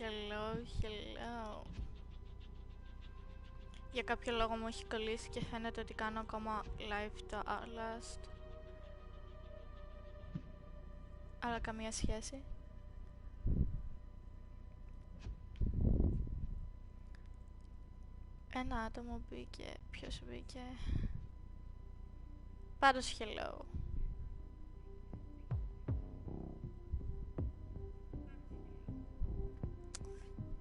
Hello. Για κάποιο λόγο μου έχει κολλήσει και φαίνεται ότι κάνω ακόμα live το Outlast. Αλλά καμία σχέση. Ένα άτομο μπήκε. Ποιος μπήκε? Πάντως hello.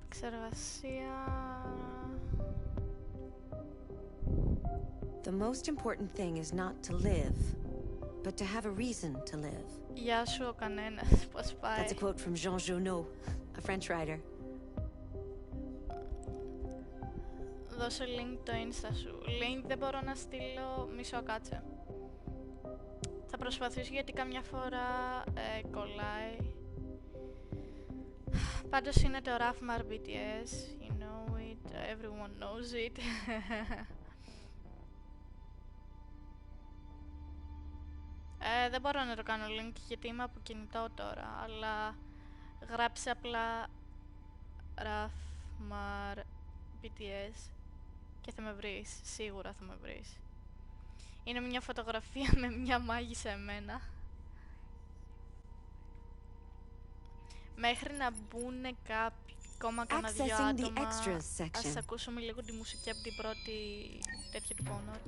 Εξεργασία. The most important thing is not to live, but to have a reason to live. Γεια σου ο κανένας, πώς πάει? That's a quote from Jean Genot, a French writer. Δώσε link το Insta σου. Link δεν μπορώ να στείλω, μισό κάτσε. Θα προσπαθήσω γιατί καμιά φορά κολλάει. Πάντως είναι το rafmarBts, you know it, everyone knows it. Δεν μπορώ να το κάνω link γιατί είμαι από κινητό τώρα, αλλά γράψε απλά rafmarBts και θα με βρεις, σίγουρα θα με βρεις. Είναι μια φωτογραφία με μια μάγισσα εμένα. Μέχρι να μπουν κάποιοι, ακόμα κάνα δυο άτομα, ας ακούσουμε λίγο τη μουσική από την πρώτη τέτοια του Honor.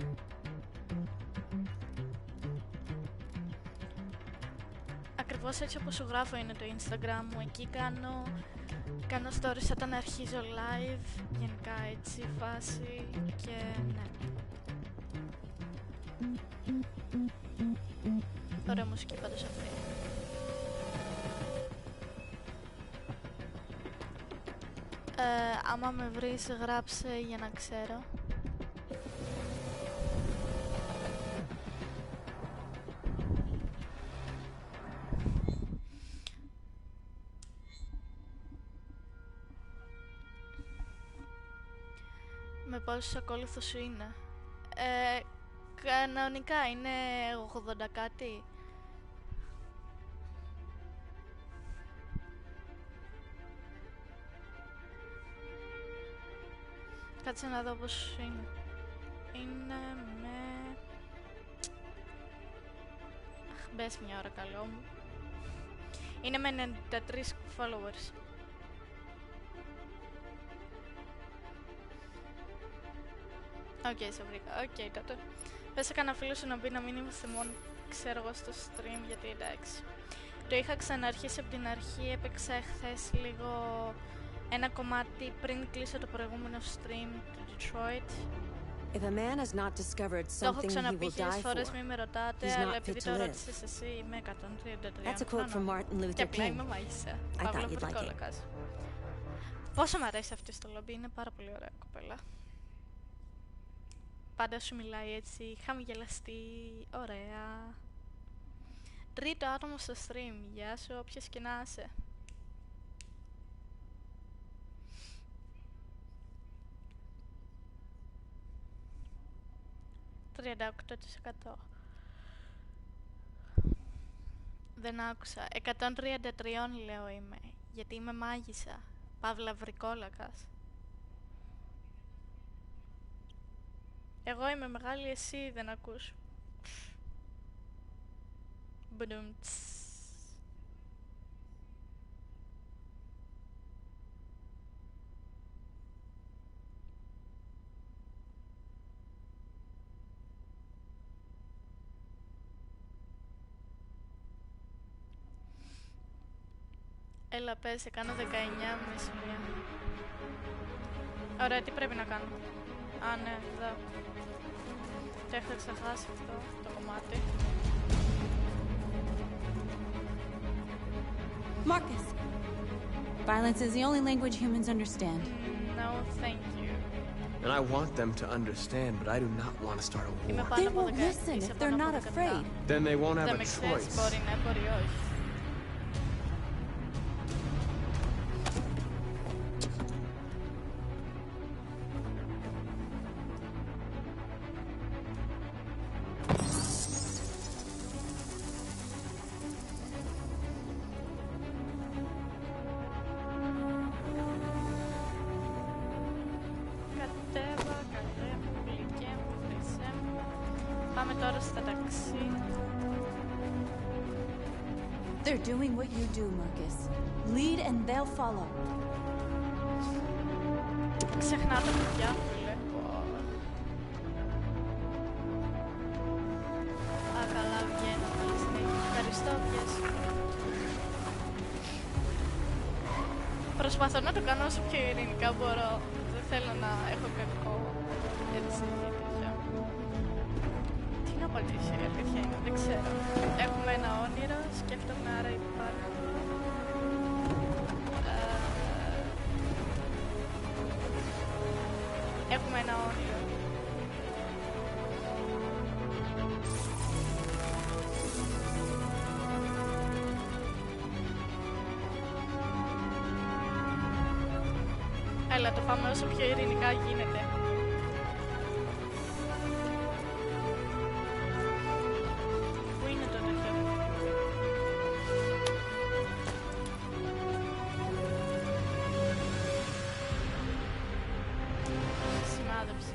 Ακριβώς έτσι όπως σου γράφω είναι το Instagram μου, εκεί κάνω stories όταν αρχίζω live, γενικά έτσι φάση και ναι. Ωραία μουσική πάντως αυτή. Άμα με βρεις γράψε για να ξέρω. Με πόσους ακόλουθους σου είναι? Κανονικά είναι 80 κάτι. Κάτσε να δω πώς είναι. Είναι με... Αχ, μπες μια ώρα καλό μου. Είναι με 93 followers. Οκ, σε βρήκα. Οκ, τότε. Πες σε κανένα φίλο σου να πει να μην είμαστε μόνο, ξέρω εγώ, στο stream, γιατί εντάξει. Το είχα ξαναρχίσει από την αρχή, έπαιξα χθες λίγο ένα κομμάτι πριν κλείσω το προηγούμενο stream του Detroit. Το έχω ξαναπεί χίλιες φορές, μην με ρωτάτε, αλλά επειδή το ρώτησες εσύ, είμαι 133 χρόνων. Και απλά είμαι μάγισσα. Παύλο Βρικόλακας. Πόσο μ' αρέσει αυτή στο λόμπι, είναι πάρα πολύ ωραία κοπέλα. Πάντα σου μιλάει έτσι, χαμογελαστή, ωραία. Τρίτο άτομο στο stream, γεια σου όποιος και να είσαι. ...38%. Δεν άκουσα. 133 λέω είμαι, γιατί είμαι μάγισσα. Παύλα Βρικόλακας. Εγώ είμαι μεγάλη, εσύ δεν ακούς. Μπντουμτς. Έλα πες, σε κάνω 19 μισή. Ωραία, τι πρέπει να κάνω? Α, ναι, εδώ. Το έχω ξεχάσει αυτό το κομμάτι. Marcus! Violence is the only language humans understand. No, thank you. And I want them to understand, but I do not want to start a war. They won't listen if they're not afraid. Then they won't have a choice. Μπορεί ναι, μπορεί όχι. πάμε τώρα στα ταξί. They're doing what you do, Marcus. Lead and they'll follow. Ξεχνά τα παιδιά, φίλε. Α, καλά, βγαίνω. Καλή συνέχεια. Ευχαριστώ, βγες. Προσπαθώ να το κάνω όσο πιο ειρηνικά μπορώ. Δεν θέλω να έχω κακό. Έτσι, τέτοια. Τι να πατήσει, η αλήθεια είναι, δεν ξέρω. Έχουμε ένα όνειρο, σκέφτομαι, άρα υπάρχει. Έχουμε ένα όνειρο. Έλα, το πάμε όσο πιο ειρηνικά γίνεται. Πού είναι το τέτοιο? Σημάδεψη.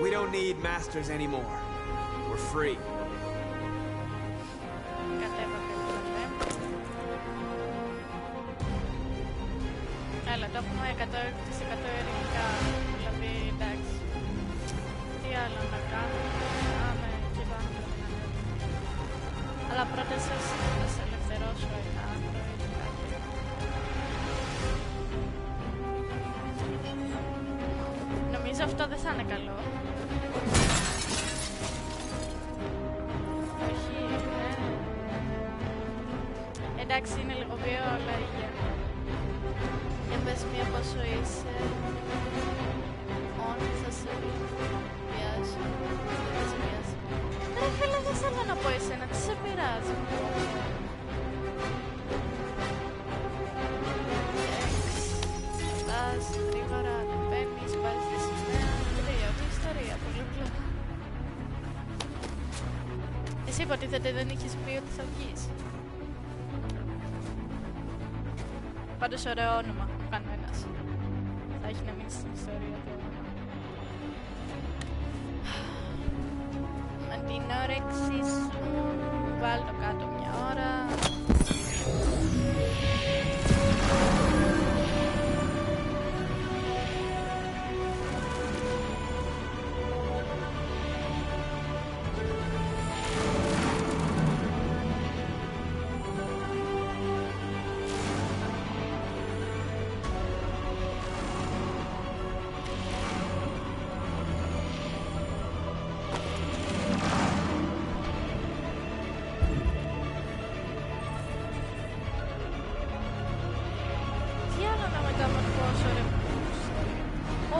We don't need masters anymore. We're free. Κατέβαμε λοιπόν, Έλα, το έχουμε 100% ειρηνικά. Δηλαδή, εντάξει. Τι άλλο να κάνουμε? Πάμε και πάνω πρέπει να ανέβουμε. Αλλά πρώτα θα σε ελευθερώσω ένα άντρο ή κάτι. Νομίζω αυτό δεν θα είναι καλό. Όχι, ναι. Εντάξει, είναι λίγο βίαιο, αλλά υγεία. Για πες μία πόσο είσαι. Όχι, θα σε βιάσει. Δεν θα σε βιάσει. Ρε φίλε, δεν θέλω να πω εσένα, τι σε πειράζει. Στάς γρήγορα, μπαίνεις, βάζεις τη σημαία. Τι ιστορία, πολύ πλόκο. Εσύ υποτίθεται δεν είχες πει ότι θα βγεις. Πάντως ωραίο όνομα, κανένας. Θα έχει να μείνει στην ιστορία του όνομα. Με την όρεξη σου, βάλ' το κάτω μια ώρα.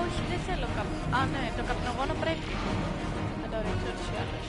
Όχι, δεν θέλω καπνό. Α, ναι, το καπνογόνο πρέπει να το ρίξω έτσι ή άλλως.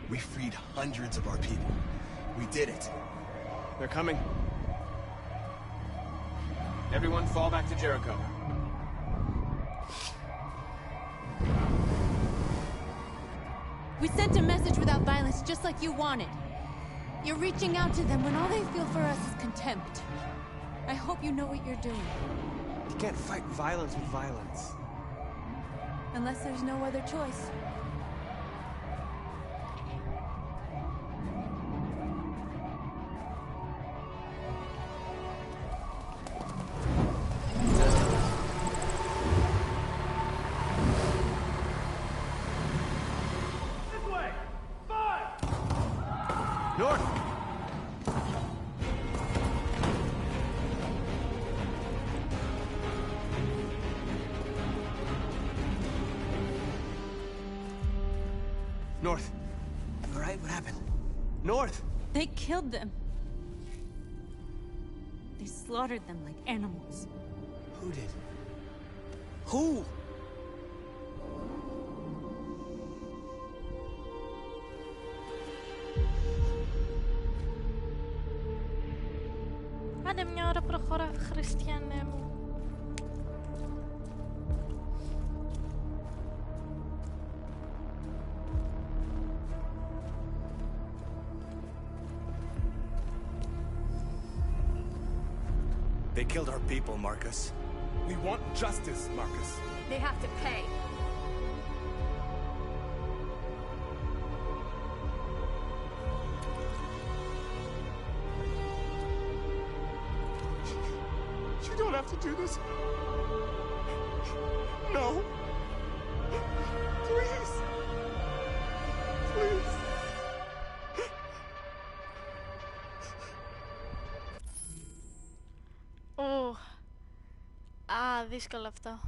We freed hundreds of our people. We did it. They're coming. Everyone fall back to Jericho. We sent a message without violence, just like you wanted. You're reaching out to them when all they feel for us is contempt. I hope you know what you're doing. You can't fight violence with violence. Unless there's no other choice. North! North. You alright? What happened? North! They killed them. They slaughtered them like animals. Who did? Who? Άντε μια ώρα προχώρα, Χριστιανέ μου. They killed our people, Marcus. We want justice, Marcus. They have to pay. You don't have to do this. No. Please. Please. Δύσκολο αυτό.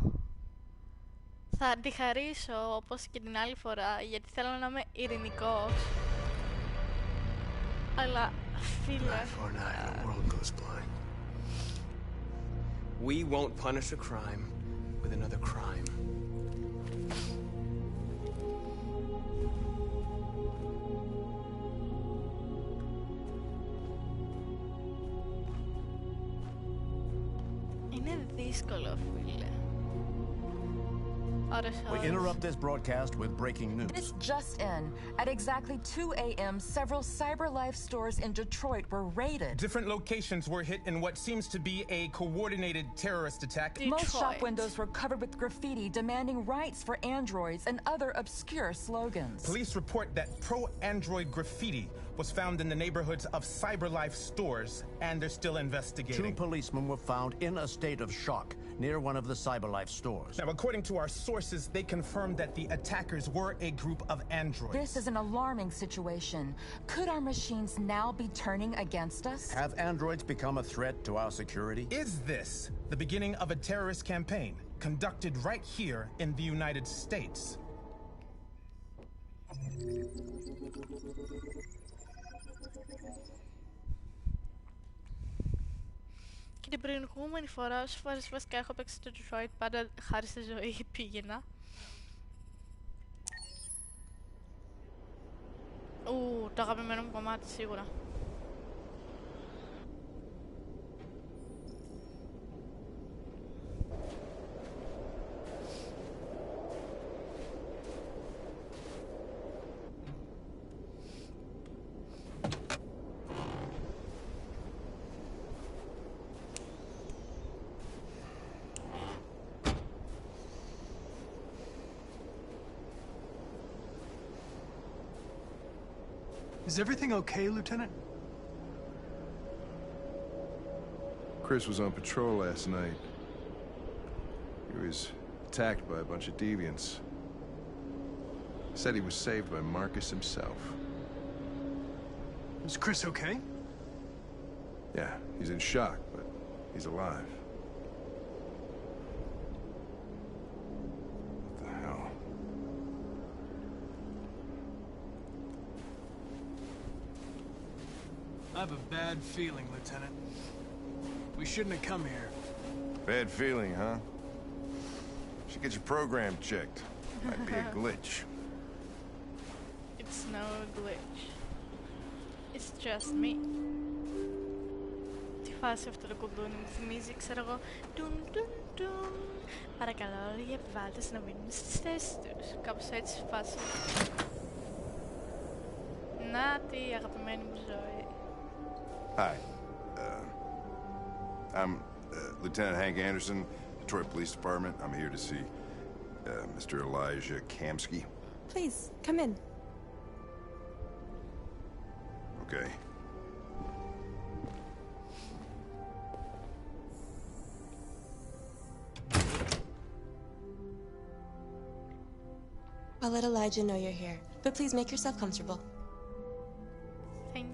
Θα αντιχαρίσω όπως και την άλλη φορά, γιατί θέλω να είμαι ειρηνικός. Αλλά, φίλε... We won't punish a crime with another crime. Είναι δύσκολο, φίλε. We interrupt this broadcast with breaking news. This just in. At exactly 2 a.m., several CyberLife stores in Detroit were raided. Different locations were hit in what seems to be a coordinated terrorist attack. Most shop windows were covered with graffiti demanding rights for androids and other obscure slogans. Police report that pro-android graffiti was found in the neighborhoods of CyberLife stores, and they're still investigating. 2 policemen were found in a state of shock near one of the CyberLife stores. Now, according to our sources, they confirmed that the attackers were a group of androids. This is an alarming situation. Could our machines now be turning against us? Have androids become a threat to our security? Is this the beginning of a terrorist campaign conducted right here in the United States? Και την προηγούμενη φορά, όσες φορές βασικά έχω παίξει το Detroit, πάντα χάρη στη ζωή πήγαινα. Το αγαπημένο μου κομμάτι σίγουρα. Is everything okay, Lieutenant? Chris was on patrol last night. He was attacked by a bunch of deviants. Said he was saved by Marcus himself. Is Chris okay? Yeah, he's in shock, but he's alive. What the hell? I have a bad feeling, Lieutenant. We shouldn't have come here. Bad feeling, huh? Should get your program checked. Might be a glitch. It's no glitch. It's just me. Τι φάση αυτό το κουδούνι μου θυμίζει, ξέρω εγώ. Παρακαλώ όλοι οι επιβάτες να μείνουν στις θέσεις τους. Κάπως έτσι φάση. Να τη αγαπημένη μου ζωή. Hi. I'm Lieutenant Hank Anderson, Detroit Police Department. I'm here to see Mr. Elijah Kamsky. Please, come in. Okay. I'll let Elijah know you're here, but please make yourself comfortable. Thank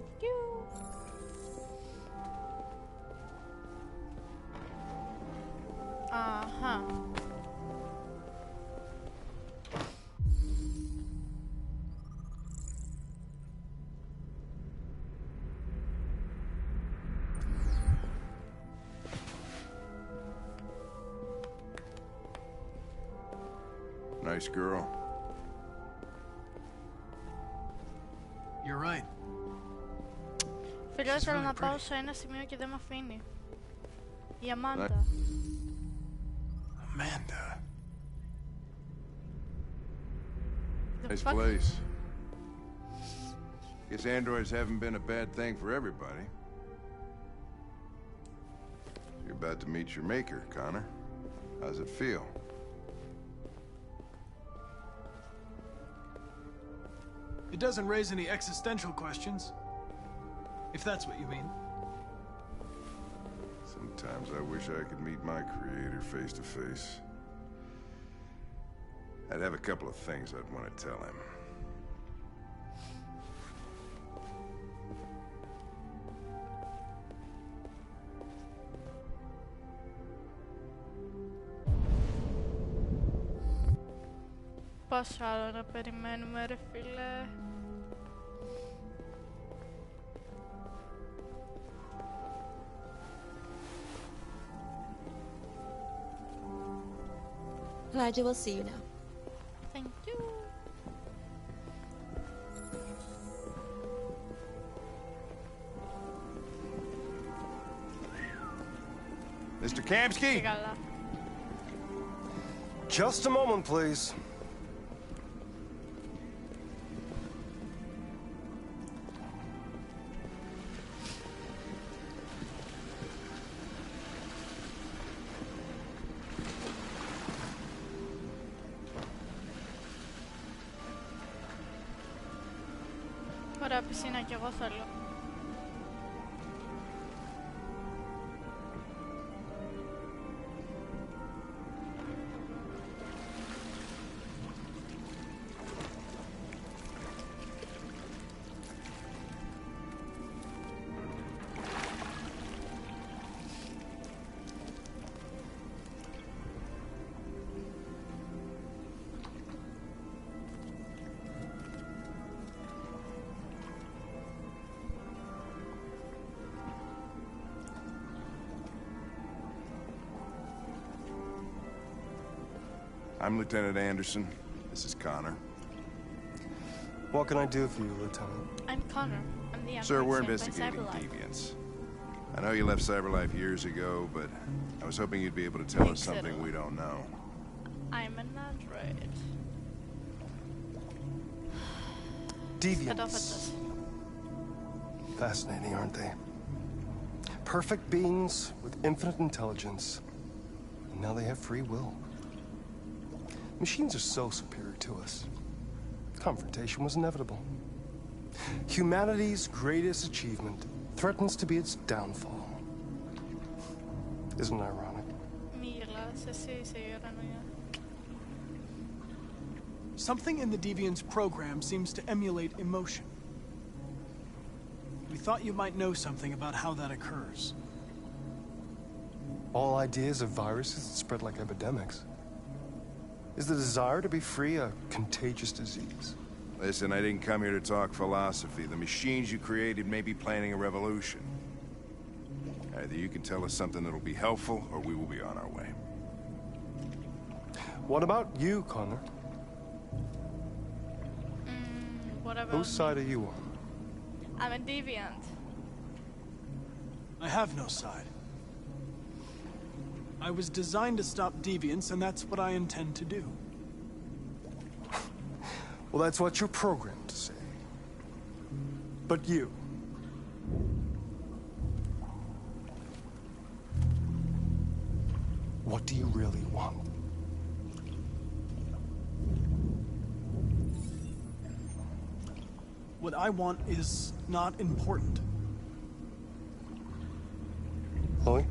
nice girl. You're right. Φίλε, ήθελα να πάω σε ένα σημείο και δεν με αφήνει. Η Αμάντα. Amanda. Nice place. Guess androids haven't been a bad thing for everybody. You're about to meet your maker, Connor. How's it feel? It doesn't raise any existential questions. If that's what you mean. Sometimes I wish I could meet my creator face to face. I'd have a couple of things I'd want to tell him. Πόσο άλλο να περιμένουμε, ρε φίλε. Elijah, we'll see you now. Thank you. Mr. Kamsky? Just a moment, please. Ωραία πισίνα κι εγώ θέλω. I'm Lieutenant Anderson. This is Connor. What can I do for you, Lieutenant? I'm Connor. I'm the Sir, we're ambassador by investigating Cyberlife. deviants. I know you left Cyberlife years ago, but I was hoping you'd be able to tell us something we don't know. I'm an android. Deviants. Fascinating, aren't they? Perfect beings with infinite intelligence. And now they have free will. Machines are so superior to us. Confrontation was inevitable. Humanity's greatest achievement threatens to be its downfall. Isn't it ironic? Something in the Deviant's program seems to emulate emotion. We thought you might know something about how that occurs. All ideas of viruses that spread like epidemics. Is the desire to be free a contagious disease? Listen, I didn't come here to talk philosophy. The machines you created may be planning a revolution. Either you can tell us something that'll be helpful, or we will be on our way. What about you, Connor? What about Whose side are you on? I'm a deviant. I have no side. I was designed to stop deviants, and that's what I intend to do. Well, that's what you're programmed to say. But you... what do you really want? What I want is not important. Chloe?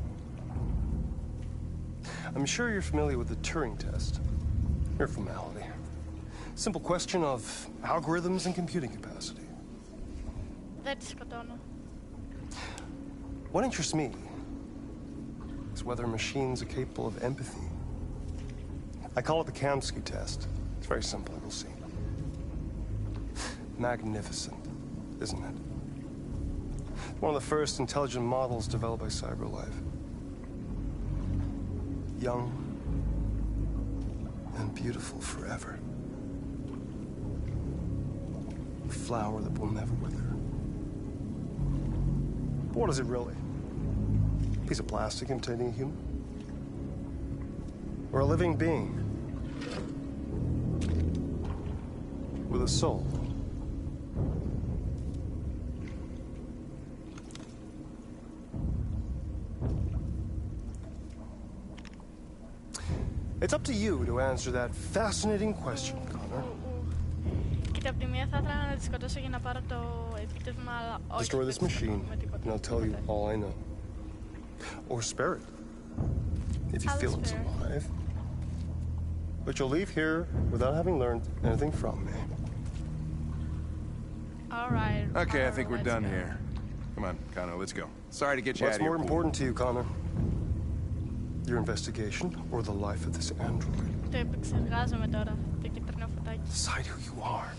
I'm sure you're familiar with the Turing test. Mere formality. Simple question of algorithms and computing capacity. Δεν τη σκοτώνω. What interests me is whether machines are capable of empathy. I call it the Kamsky test. It's very simple, you'll see. Magnificent, isn't it? One of the first intelligent models developed by Cyberlife. Young, and beautiful forever. A flower that will never wither. But what is it really? A piece of plastic imitating a human? Or a living being? With a soul? It's up to you to answer that fascinating question, Connor. Κοίτα, από τη μία θα ήθελα να τη σκοτώσω για να πάρω το επίτευγμα, αλλά όχι. Destroy this machine, and I'll tell you all I know. Or spare it, if you feel it's alive. But you'll leave here without having learned anything from me. Alright. Okay, I think we're done here. Come on, Connor, let's go. Sorry to get you out of here. What's more important to you, Connor? Your investigation or the life of this android? Το επεξεργάζομαι τώρα, το κίτρινο φωτάκι. Decide who you are.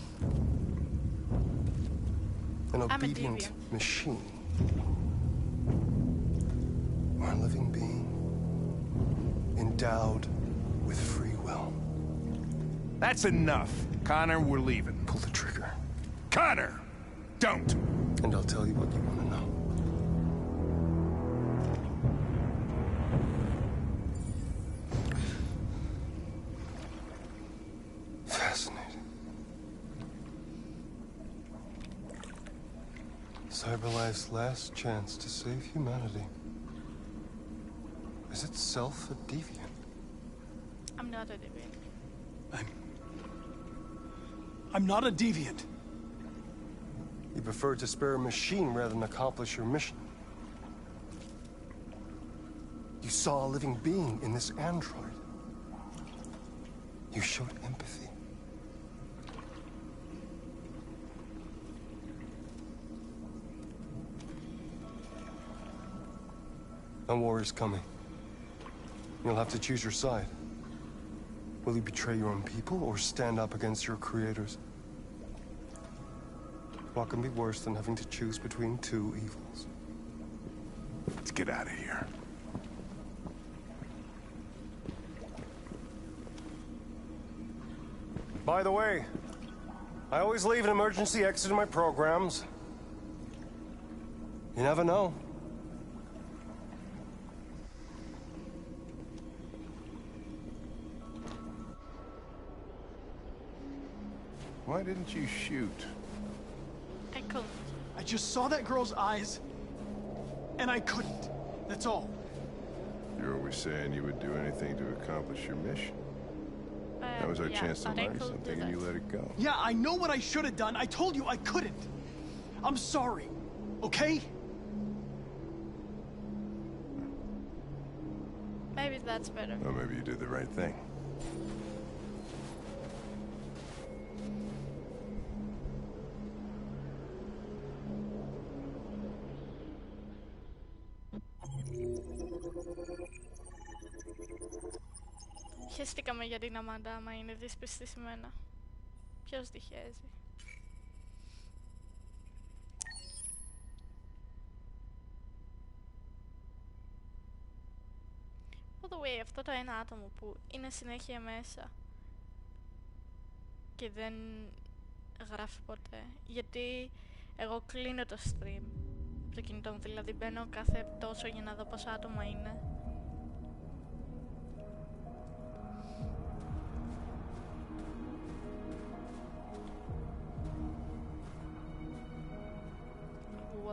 An obedient machine. Or a living being. Endowed with free will. That's enough. Connor, we're leaving. Pull the trigger. Connor! Don't! And I'll tell you what you want to know. Fascinating. CyberLife's last chance to save humanity. Is itself a deviant? I'm not a deviant. I'm not a deviant. You prefer to spare a machine rather than accomplish your mission. You saw a living being in this android. You showed empathy. A war is coming. You'll have to choose your side. Will you betray your own people or stand up against your creators? What can be worse than having to choose between two evils? Let's get out of here. By the way, I always leave an emergency exit in my programs. You never know. Why didn't you shoot? I couldn't. I just saw that girl's eyes, and I couldn't. That's all. You're always saying you would do anything to accomplish your mission. That was our chance to learn something, and you let it go. Yeah, I know what I should have done. I told you I couldn't. I'm sorry, okay? Maybe that's better. Or maybe you did the right thing. Χαίστηκαμε για την Αμάντα άμα είναι δύσπιστη σε μένα. Ποιος διχέζει. By the way, αυτό το ένα άτομο που είναι συνέχεια μέσα και δεν γράφει ποτέ, γιατί εγώ κλείνω το stream, το κινητό μου, δηλαδή μπαίνω κάθε τόσο για να δω πόσα άτομα είναι.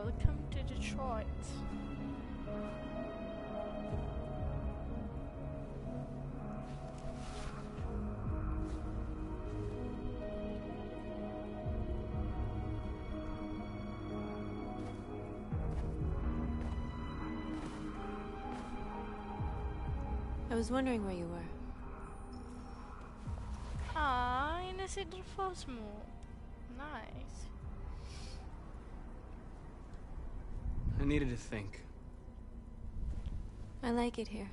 Welcome to Detroit. I was wondering where you were. Ah, είναι σύντροφός μου. Nice. I needed to think. I like it here.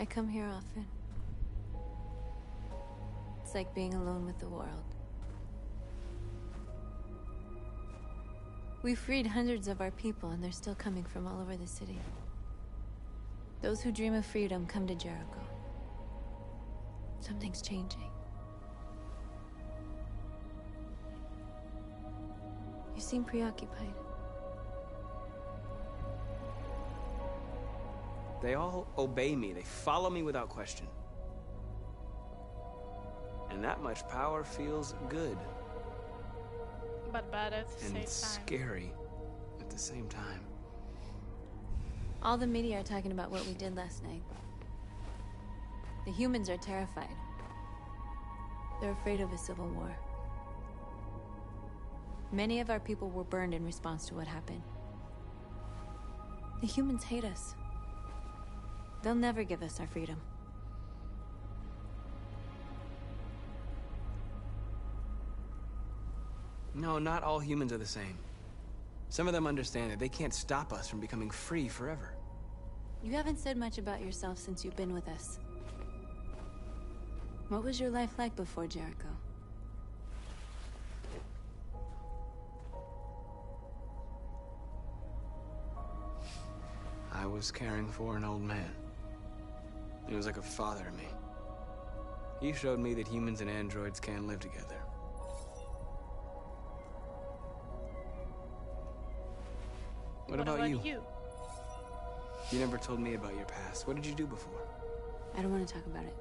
I come here often. It's like being alone with the world. We freed hundreds of our people, and they're still coming from all over the city. Those who dream of freedom come to Jericho. Something's changing. You seem preoccupied. They all obey me. They follow me without question. And that much power feels good. But bad at the same time. And scary at the same time. All the media are talking about what we did last night. The humans are terrified. They're afraid of a civil war. Many of our people were burned in response to what happened. The humans hate us. They'll never give us our freedom. No, not all humans are the same. Some of them understand that they can't stop us from becoming free forever. You haven't said much about yourself since you've been with us. What was your life like before Jericho? I was caring for an old man. He was like a father to me. He showed me that humans and androids can live together. What about you? You never told me about your past. What did you do before? I don't want to talk about it.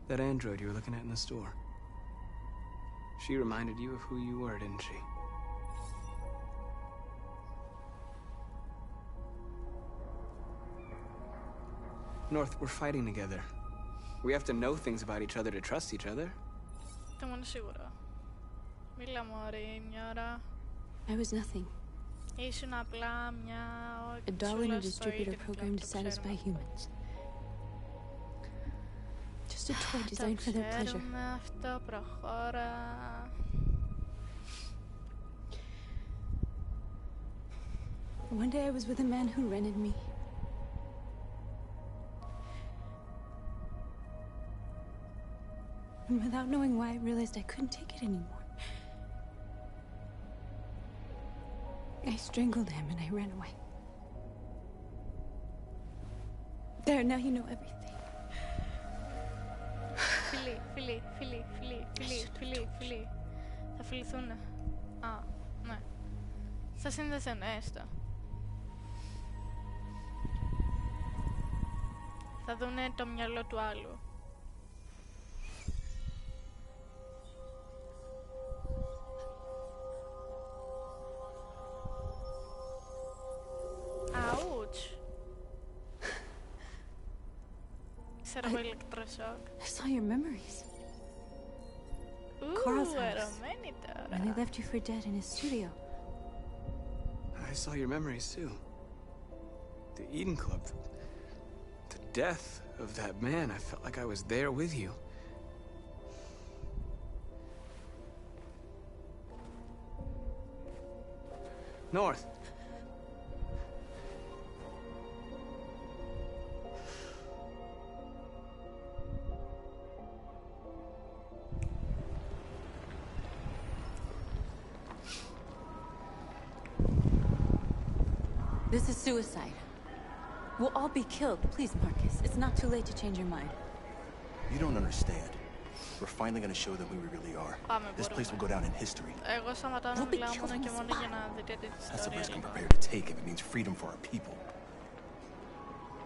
That android you were looking at in the store. She reminded you of who you were, didn't she? North, we're fighting together. We have to know things about each other to trust each other. Δεν είμαι σίγουρα. Μίλα μωρή, μια ώρα. I was nothing. Ήσουν απλά μια... A Darwin distributor program to satisfy humans. Just a toy designed for their pleasure. Αυτό προχώρα. One day I was with a man who rented me. And without knowing why, I realized I couldn't take it anymore. I strangled him and I ran away. There, now you know everything. Φίλοι. Θα φιληθούνε. Α, ναι. Θα συνδεθούν, έστω. Θα δούνε το μυαλό του άλλου. Ouch. I saw your memories. Carl's house. When they left you for dead in his studio. I saw your memories too. The Eden Club. The death of that man. I felt like I was there with you. North. This is suicide. We'll all be killed. Please, Marcus. It's not too late to change your mind. You don't understand. We're finally going to show them who we really are. This place will go down in history. We'll be killed on the spot. That's the risk I'm prepared to take if it means freedom for our people.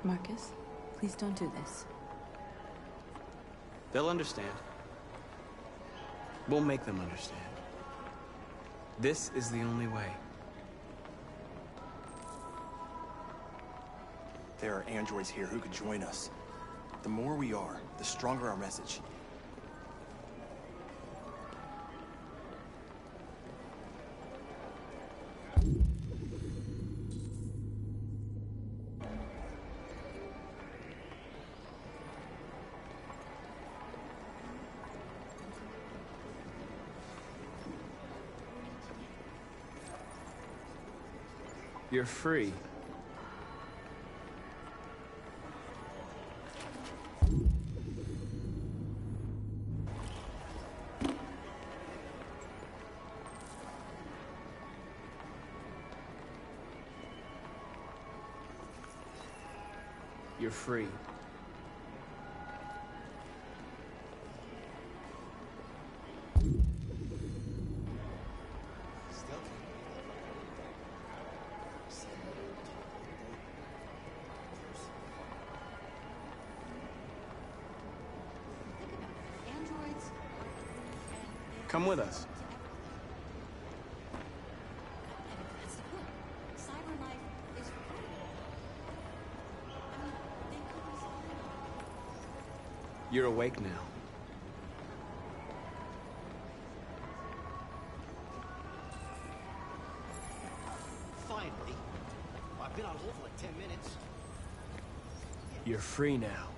Marcus, please don't do this. They'll understand. We'll make them understand. This is the only way. There are androids here who could join us. The more we are, the stronger our message. You're free. You're free. Come with us. You're awake now. Finally. I've been on hold for like 10 minutes. You're free now.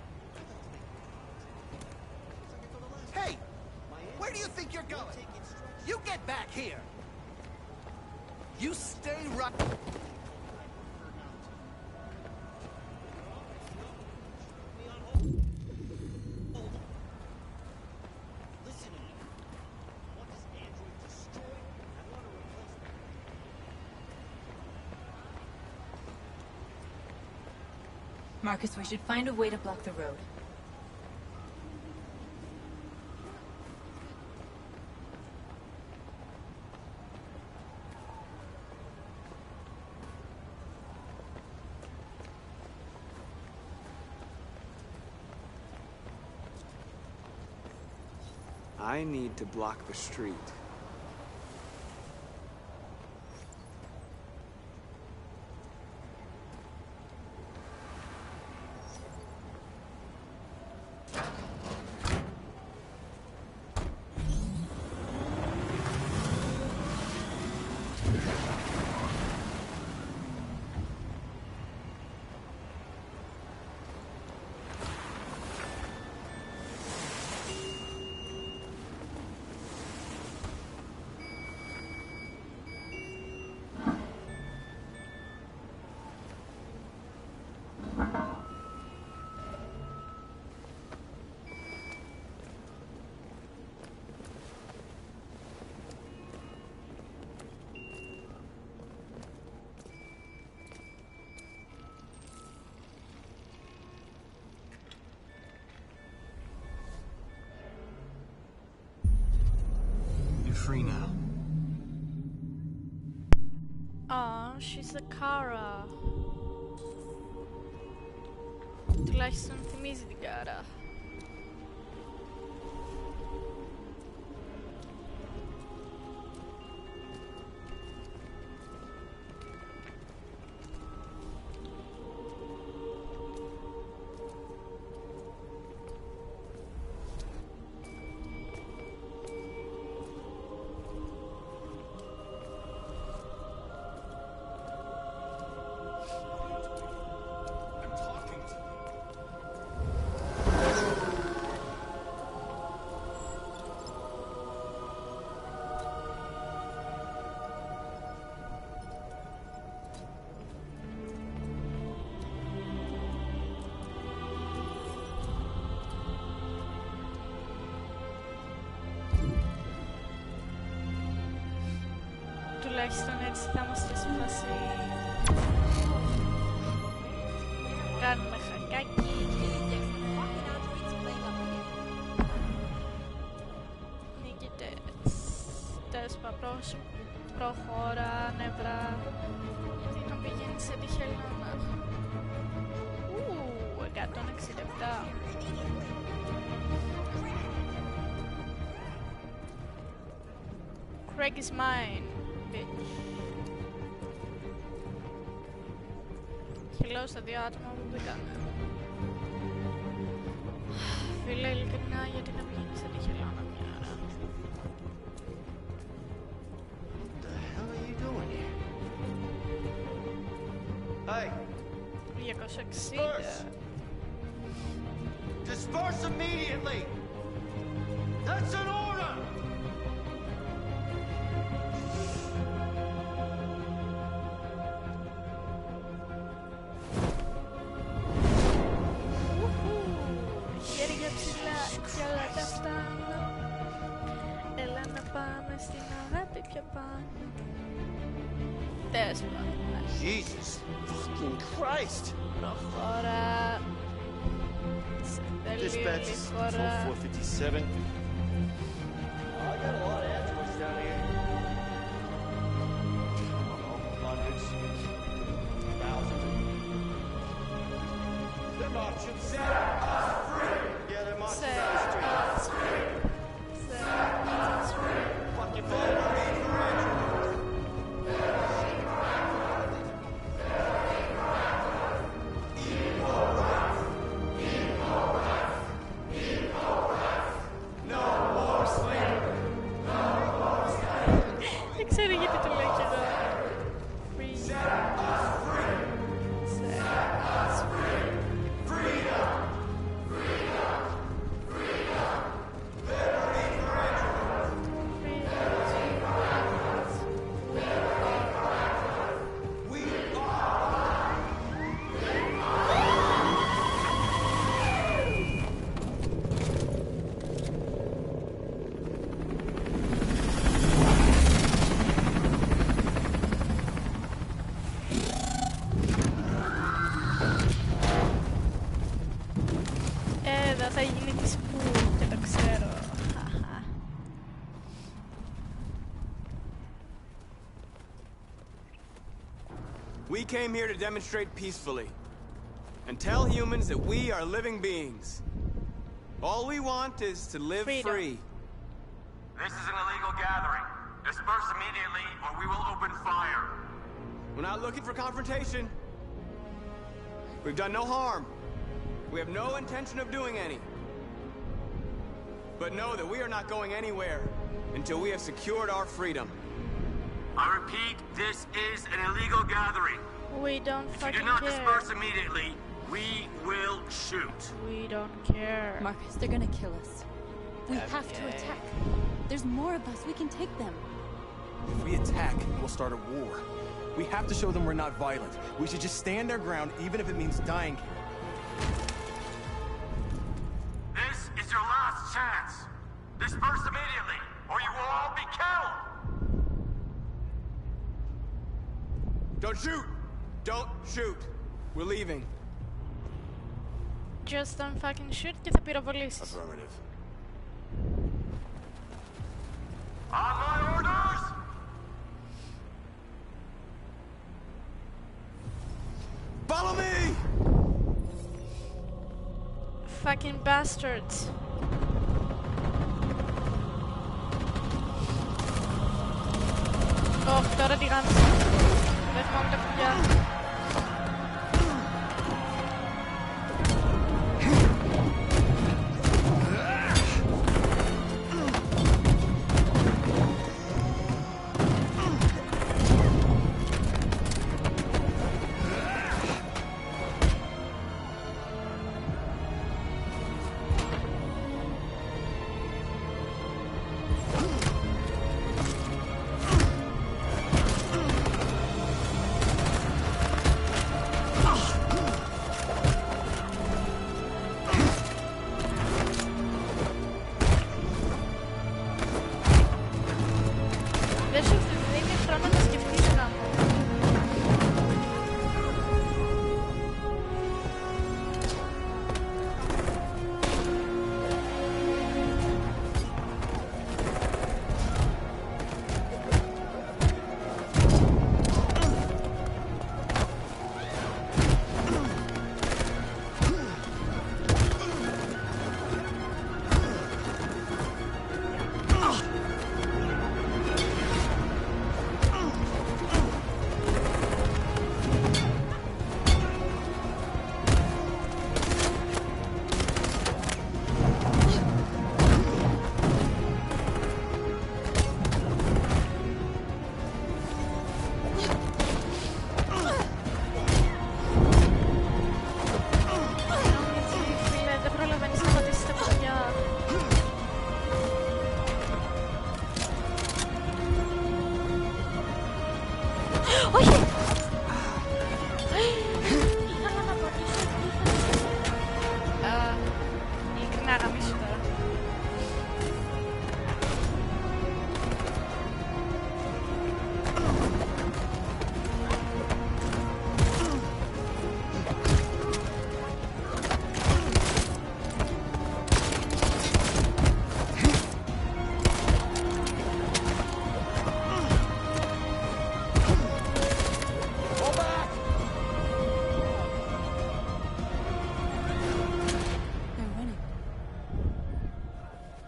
Hey! Where do you think you're going? You get back here! You stay right... Marcus, we should find a way to block the road. I need to block the street. Free now. Oh, she's a Kara. Τουλάχιστον θυμίζει την Κάρα. Τουλάχιστον έτσι θα είμαστε σε φάση. Κάνουμε χακάκι. Νικητές. Τέσπα προχώρα, νευρά. Γιατί να πηγαίνει σε τη χελώνα. 167. Craig is mine. Χιλάω στα δύο άτομα που μπήκαν. Φίλε, ειλικρινά, γιατί να πηγαίνεις σε τη χελώνα μια ώρα. What the hell are you doing here? Hey! 260. Disperse immediately! That's an order! Χέρια ψηλά κι όλα τα φτάνω. Έλα να πάμε στην αγάπη πιο πάνω. Τέσπα. Jesus fucking Christ! Προχώρα. Dispatch, this is Control 457. I got a lot of androids down here. I don't know, hundreds, thousands. They're marching. Set us free! Yeah, they're marching down the street. Set us free. Fuck your phone. Θα γίνει της που και το ξέρω. We came here to demonstrate peacefully and tell humans that we are living beings. All we want is to live free. This is an illegal gathering. Disperse immediately or we will open fire. We're not looking for confrontation. We've done no harm. We have no intention of doing any. But know that we are not going anywhere until we have secured our freedom. I repeat, this is an illegal gathering. We don't fucking care. If you do not disperse immediately, we will shoot. We don't care. Marcus, they're gonna kill us. We have to attack. There's more of us. We can take them. If we attack, we'll start a war. We have to show them we're not violent. We should just stand our ground, even if it means dying here. This is your last chance. Disperse immediately, or you will all be killed. Don't shoot! Don't shoot! We're leaving. Just don't fucking shoot και θα πυροβολήσεις. Affirmative. On my orders! Follow me! Fucking bastards. Τώρα τι γάμισα. Δεν θυμάμαι τα κουμπιά.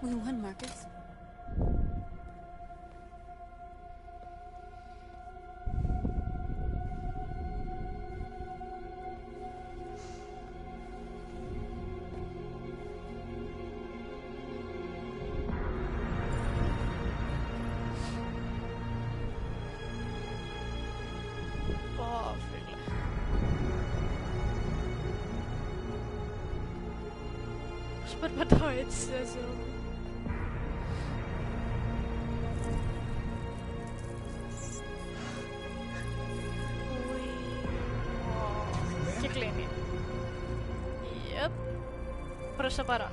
We won, Marcus. Περπατάω έτσι σε ζώο. Και κλείνει. Yep. Προς το παρόν.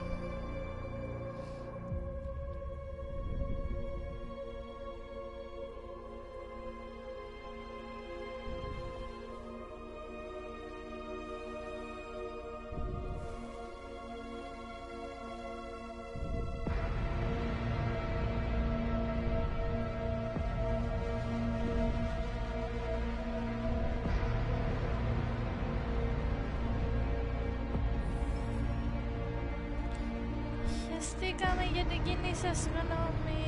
Χαιστήκαμε για την κοινή σας γνώμη.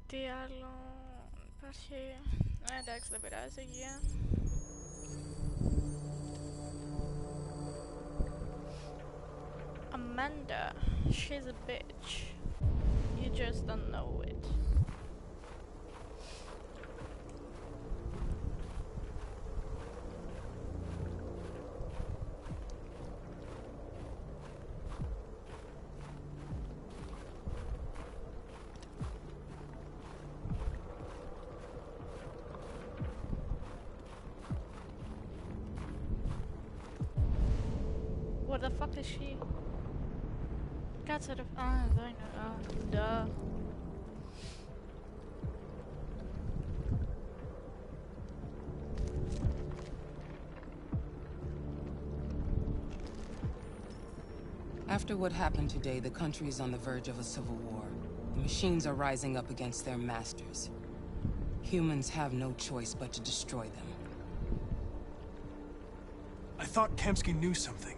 Τι άλλο υπάρχει? Εντάξει, δεν πειράζει, υγεία. Amanda, she's a bitch. You just don't know it. Where the fuck is she? Κάτσε ρε. Α, εδώ είναι. Α, ντα. After what happened today, the country is on the verge of a civil war. The machines are rising up against their masters. Humans have no choice but to destroy them. I thought Kemsky knew something.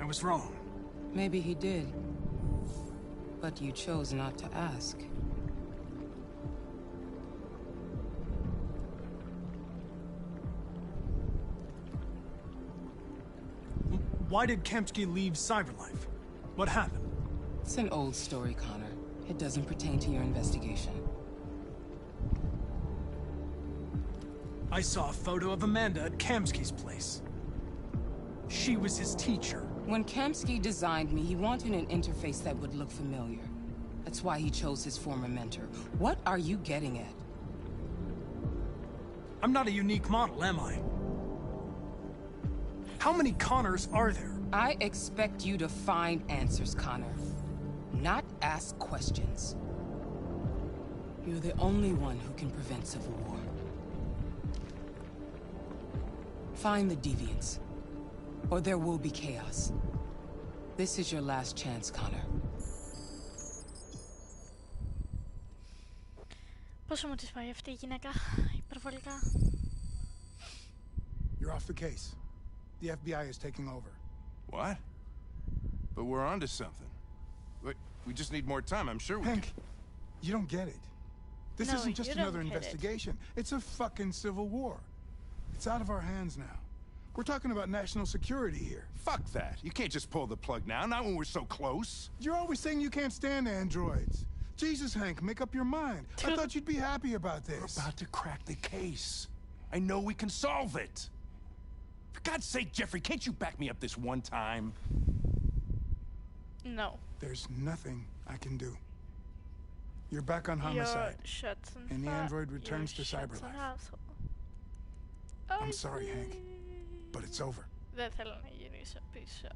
I was wrong. Maybe he did. But you chose not to ask. Why did Kemsky leave Cyberlife? What happened? It's an old story, Connor. It doesn't pertain to your investigation. I saw a photo of Amanda at Kamsky's place. She was his teacher. When Kamsky designed me, he wanted an interface that would look familiar. That's why he chose his former mentor. What are you getting at? I'm not a unique model, am I? How many Connors are there? I expect you to find answers, Connor. Not ask questions. You're the only one who can prevent civil war. Find the deviants, or there will be chaos. This is your last chance, Connor. Πόσο μου της πάει αυτή η γυναίκα, υπερβολικά. You're off the case. The FBI is taking over. What? But we're onto something. Wait, we just need more time. I'm sure we Hank, you don't get it. This No, isn't just you don't another get it. investigation. It's a fucking civil war. It's out of our hands now. We're talking about national security here. Fuck that. You can't just pull the plug now, not when we're so close. You're always saying you can't stand androids. Jesus, Hank, make up your mind. I thought you'd be happy about this. We're about to crack the case. I know we can solve it. For God's sake, Jeffrey, can't you back me up this one time? No. There's nothing I can do. You're back on homicide. And the android returns to Cyberlife. I'm sorry, Hank. But it's over. Δεν θέλω να γυρίσω πίσω.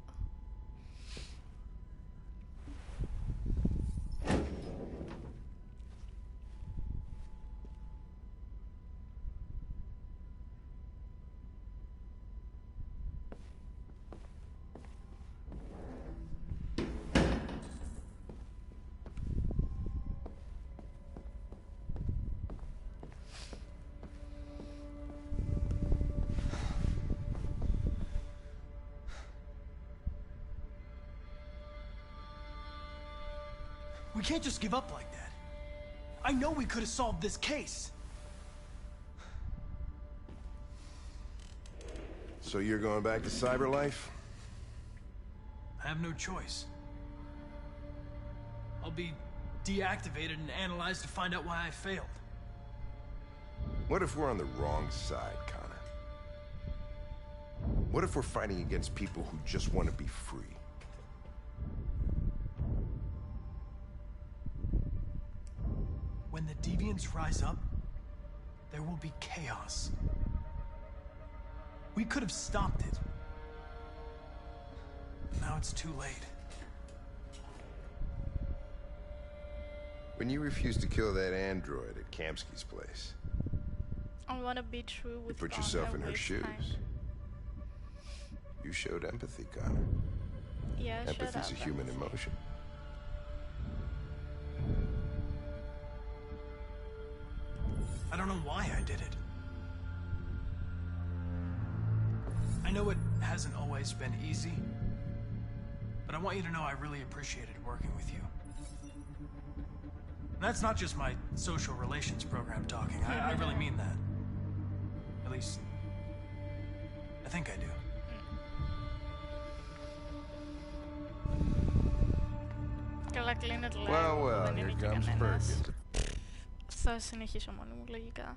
We can't just give up like that. I know we could have solved this case. So you're going back to Cyberlife? I have no choice. I'll be deactivated and analyzed to find out why I failed. What if we're on the wrong side, Connor? What if we're fighting against people who just want to be free? When the deviants rise up, there will be chaos. We could have stopped it. Now it's too late. When you refused to kill that android at Kamsky's place, I want to be true with you put yourself in her shoes. You showed empathy, Connor. Yeah, empathy's a human emotion. I don't know why I did it. I know it hasn't always been easy, but I want you to know I really appreciated working with you. And that's not just my social relations program talking. I really mean that. At least, I think I do. Καλά κλείνεται, Well, here comes Perkins. Θα συνεχίσω μόνη μου, λογικά.